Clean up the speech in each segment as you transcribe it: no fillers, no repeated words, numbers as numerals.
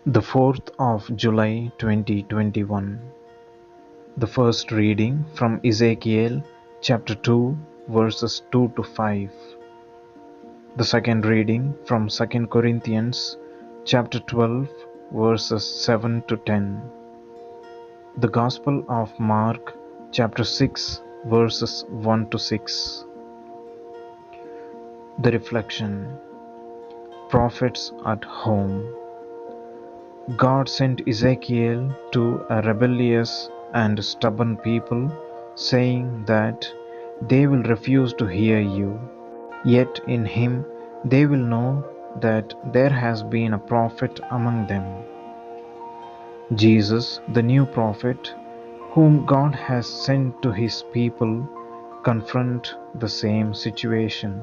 The 4th of July 2021. The first reading from Ezekiel chapter 2 verses 2 to 5. The second reading from 2 Corinthians chapter 12 verses 7 to 10. The Gospel of Mark chapter 6 verses 1 to 6. The reflection. Prophets at home. God sent Ezekiel to a rebellious and stubborn people, saying that they will refuse to hear you. Yet in him they will know that there has been a prophet among them. Jesus, the new prophet, whom God has sent to his people, confront the same situation.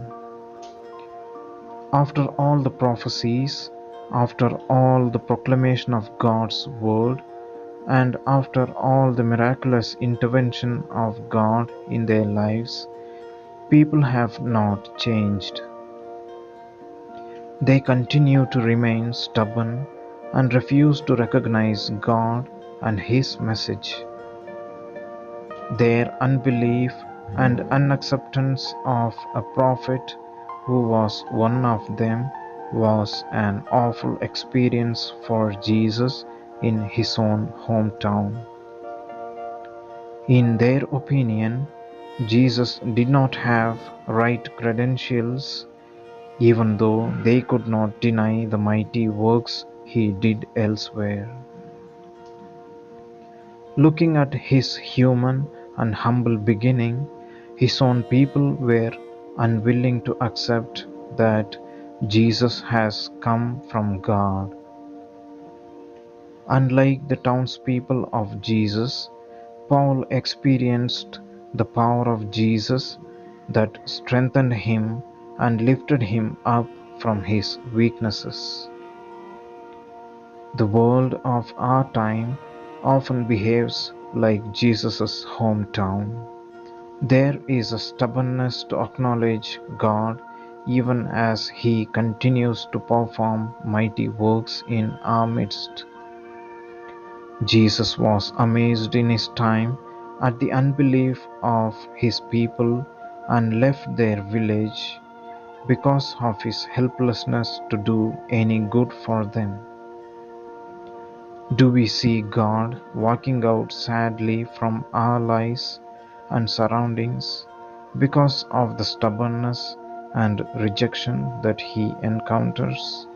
After all the prophecies, after all the proclamation of God's word, and after all the miraculous intervention of God in their lives, people have not changed. They continue to remain stubborn and refuse to recognize God and His message. Their unbelief and unacceptance of a prophet who was one of them was an awful experience for Jesus in his own hometown. In their opinion, Jesus did not have right credentials, even though they could not deny the mighty works he did elsewhere. Looking at his human and humble beginning, his own people were unwilling to accept that Jesus has come from God. Unlike the townspeople of Jesus, Paul experienced the power of Jesus that strengthened him and lifted him up from his weaknesses. The world of our time often behaves like Jesus' hometown. There is a stubbornness to acknowledge God even as He continues to perform mighty works in our midst. Jesus was amazed in his time at the unbelief of his people and left their village because of his helplessness to do any good for them. Do we see God walking out sadly from our lives and surroundings because of the stubbornness and rejection that he encounters?